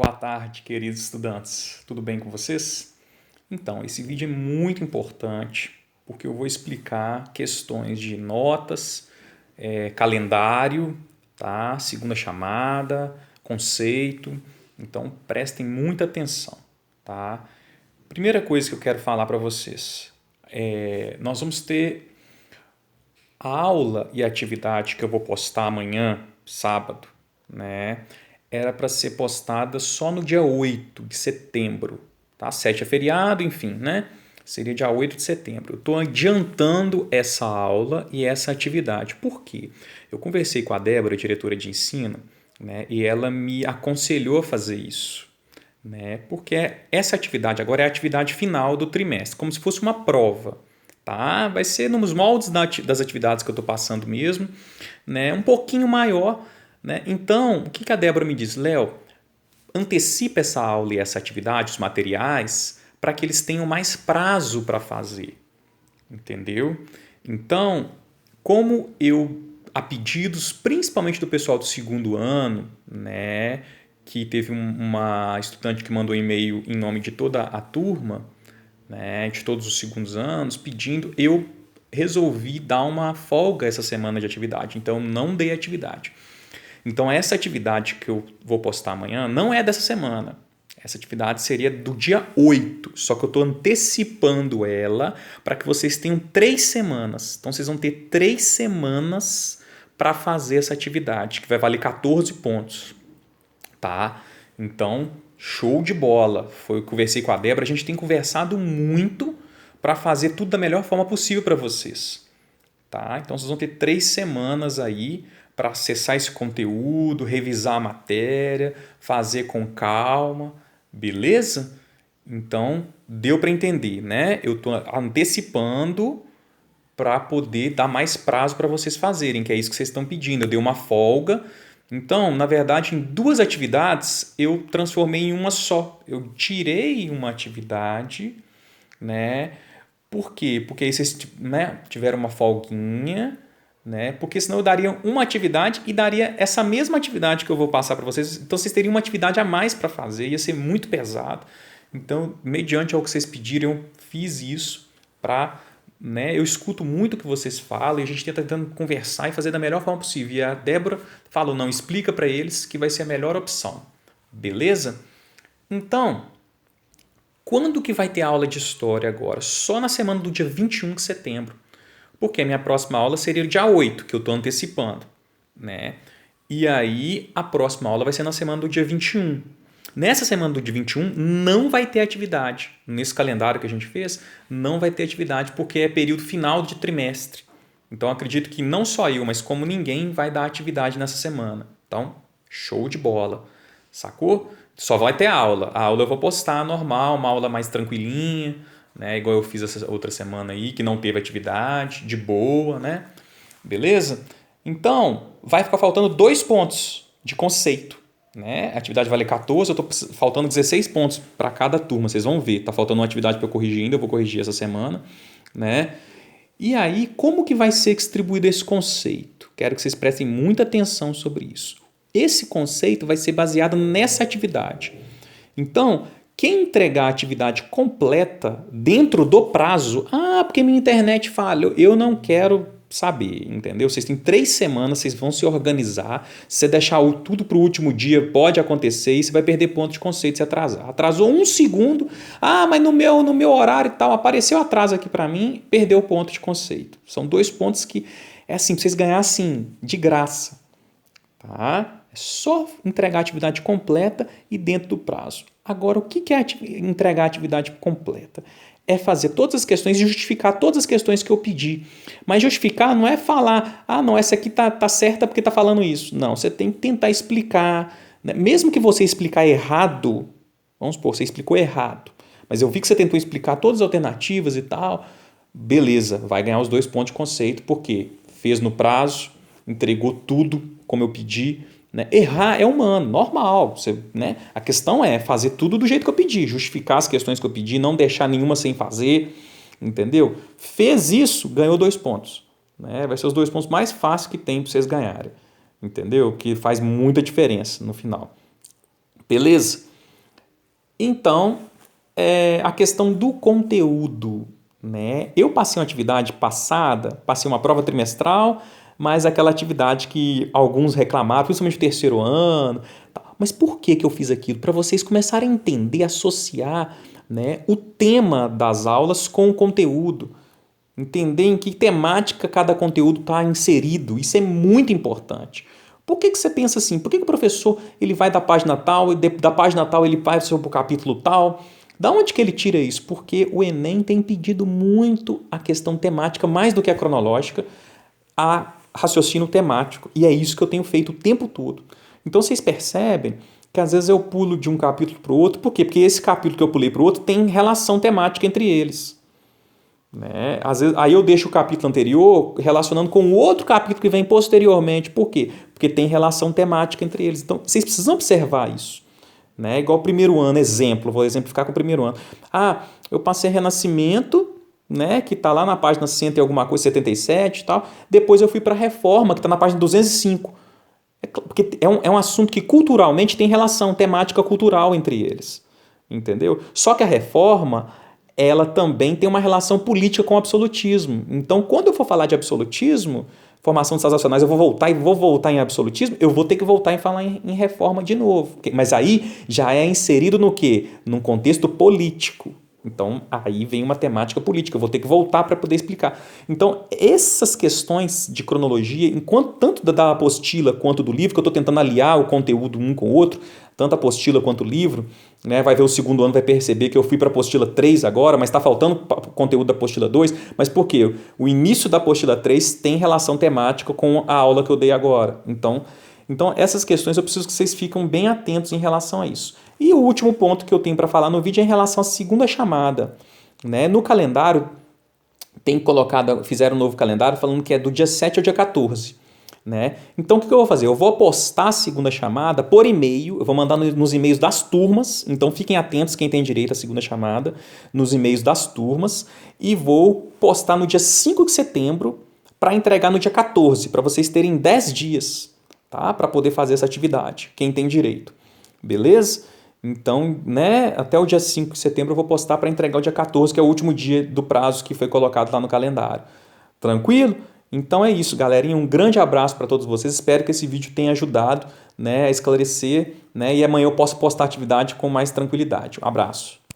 Boa tarde, queridos estudantes. Tudo bem com vocês? Então, esse vídeo é muito importante porque eu vou explicar questões de notas, calendário, tá? Segunda chamada, conceito. Então, prestem muita atenção, tá? Primeira coisa que eu quero falar para vocês nós vamos ter a aula e a atividade que eu vou postar amanhã, sábado, né? Era para ser postada só no dia 8 de setembro. Tá? 7 é feriado, enfim, né? Seria dia 8 de setembro. Eu estou adiantando essa aula e essa atividade. Por quê? Eu conversei com a Débora, diretora de ensino, né? E ela me aconselhou a fazer isso. Né? Porque essa atividade agora é a atividade final do trimestre, como se fosse uma prova. Tá? Vai ser nos moldes das atividades que eu estou passando mesmo, né? Um pouquinho maior. Né? Então, o que a Débora me diz? Léo, antecipa essa aula e essa atividade, os materiais, para que eles tenham mais prazo para fazer. Entendeu? Então, como eu, a pedidos, principalmente do pessoal do segundo ano, né, que teve uma estudante que mandou e-mail em nome de toda a turma, né, de todos os segundos anos, pedindo, eu resolvi dar uma folga essa semana de atividade. Então, não dei atividade. Então, essa atividade que eu vou postar amanhã não é dessa semana. Essa atividade seria do dia 8, só que eu estou antecipando ela para que vocês tenham 3 semanas. Então, vocês vão ter 3 semanas para fazer essa atividade, que vai valer 14 pontos. Tá? Então, show de bola. Foi o que eu conversei com a Débora. A gente tem conversado muito para fazer tudo da melhor forma possível para vocês. Tá? Então, vocês vão ter 3 semanas aí para acessar esse conteúdo, revisar a matéria, fazer com calma, beleza? Então, deu para entender, né? Eu estou antecipando para poder dar mais prazo para vocês fazerem, que é isso que vocês estão pedindo. Eu dei uma folga. Então, na verdade, em 2 atividades, eu transformei em uma só. Eu tirei uma atividade, né? Por quê? Porque aí vocês, né, tiveram uma folguinha, né? Porque senão eu daria uma atividade e daria essa mesma atividade que eu vou passar para vocês. Então vocês teriam uma atividade a mais para fazer, ia ser muito pesado. Então, mediante ao que vocês pediram, eu fiz isso para, né, eu escuto muito o que vocês falam e a gente tenta tentando conversar e fazer da melhor forma possível. E a Débora falou, não, explica para eles que vai ser a melhor opção. Beleza? Então, quando que vai ter aula de história agora? Só na semana do dia 21 de setembro. Porque a minha próxima aula seria o dia 8, que eu estou antecipando. Né? E aí, a próxima aula vai ser na semana do dia 21. Nessa semana do dia 21, não vai ter atividade. Nesse calendário que a gente fez, não vai ter atividade, porque é período final de trimestre. Então, acredito que não só eu, mas como ninguém vai dar atividade nessa semana. Então, show de bola. Sacou? Só vai ter aula. A aula eu vou postar normal, uma aula mais tranquilinha, né? Igual eu fiz essa outra semana aí, que não teve atividade, de boa, né? Beleza? Então, vai ficar faltando 2 pontos de conceito. Né? A atividade vale 14, eu estou faltando 16 pontos para cada turma, vocês vão ver. Está faltando uma atividade para eu corrigir ainda, eu vou corrigir essa semana. Né? E aí, como que vai ser distribuído esse conceito? Quero que vocês prestem muita atenção sobre isso. Esse conceito vai ser baseado nessa atividade. Então, quem entregar a atividade completa dentro do prazo, porque minha internet falhou, eu não quero saber, entendeu? Vocês têm 3 semanas, vocês vão se organizar. Se você deixar tudo para o último dia, pode acontecer e você vai perder ponto de conceito se atrasar. Atrasou 1 segundo, mas no meu horário e tal, apareceu atraso aqui para mim, perdeu o ponto de conceito. São 2 pontos que é assim, para vocês ganharem assim, de graça. Tá? É só entregar a atividade completa e dentro do prazo. Agora, o que é entregar a atividade completa? É fazer todas as questões e justificar todas as questões que eu pedi. Mas justificar não é falar, não, essa aqui tá certa porque está falando isso. Não, você tem que tentar explicar. Né? Mesmo que você explicar errado, vamos supor, você explicou errado, mas eu vi que você tentou explicar todas as alternativas e tal, beleza, vai ganhar os 2 pontos de conceito, porque fez no prazo, entregou tudo como eu pedi. Né? Errar é humano, normal. Você, né? A questão é fazer tudo do jeito que eu pedi, justificar as questões que eu pedi, não deixar nenhuma sem fazer, entendeu? Fez isso, ganhou 2 pontos. Né? Vai ser os 2 pontos mais fáceis que tem para vocês ganharem, entendeu? Que faz muita diferença no final. Beleza? Então, a questão do conteúdo, né? Eu passei uma atividade passada, passei uma prova trimestral, mas aquela atividade que alguns reclamaram, principalmente o terceiro ano. Mas por que que eu fiz aquilo? Para vocês começarem a entender, associar, né, o tema das aulas com o conteúdo. Entender em que temática cada conteúdo está inserido. Isso é muito importante. Por que que você pensa assim? Por que que o professor ele vai da página tal e da página tal ele vai sobre o capítulo tal? Da onde que ele tira isso? Porque o Enem tem pedido muito a questão temática, mais do que a cronológica, a raciocínio temático. E é isso que eu tenho feito o tempo todo. Então vocês percebem que às vezes eu pulo de um capítulo para o outro. Por quê? Porque esse capítulo que eu pulei para o outro tem relação temática entre eles. Né? Às vezes, aí eu deixo o capítulo anterior relacionando com o outro capítulo que vem posteriormente. Por quê? Porque tem relação temática entre eles. Então, vocês precisam observar isso. Né? Igual o primeiro ano, exemplo, vou exemplificar com o primeiro ano. Eu passei Renascimento, né, que está lá na página 100 e alguma coisa, 77 e tal. Depois eu fui para a Reforma, que está na página 205. Porque é um assunto que culturalmente tem relação temática cultural entre eles. Entendeu? Só que a Reforma ela também tem uma relação política com o absolutismo. Então, quando eu for falar de absolutismo, formação de estados nacionais, eu vou voltar em absolutismo, eu vou ter que voltar e falar em reforma de novo. Mas aí já é inserido no quê? Num contexto político. Então, aí vem uma temática política, eu vou ter que voltar para poder explicar. Então, essas questões de cronologia, enquanto tanto da apostila quanto do livro, que eu estou tentando aliar o conteúdo um com o outro, tanto a apostila quanto o livro, né, vai ver o segundo ano, vai perceber que eu fui para a apostila 3 agora, mas está faltando conteúdo da apostila 2. Mas por quê? O início da apostila 3 tem relação temática com a aula que eu dei agora. Então essas questões eu preciso que vocês fiquem bem atentos em relação a isso. E o último ponto que eu tenho para falar no vídeo é em relação à segunda chamada. Né? No calendário, fizeram um novo calendário falando que é do dia 7 ao dia 14. Né? Então, o que eu vou fazer? Eu vou postar a segunda chamada por e-mail, eu vou mandar nos e-mails das turmas, então fiquem atentos quem tem direito à segunda chamada, nos e-mails das turmas, e vou postar no dia 5 de setembro para entregar no dia 14, para vocês terem 10 dias, tá? Para poder fazer essa atividade, quem tem direito. Beleza? Então, né, até o dia 5 de setembro eu vou postar para entregar o dia 14, que é o último dia do prazo que foi colocado lá no calendário. Tranquilo? Então é isso, galerinha. Um grande abraço para todos vocês. Espero que esse vídeo tenha ajudado, né, a esclarecer, né, e amanhã eu possa postar a atividade com mais tranquilidade. Um abraço.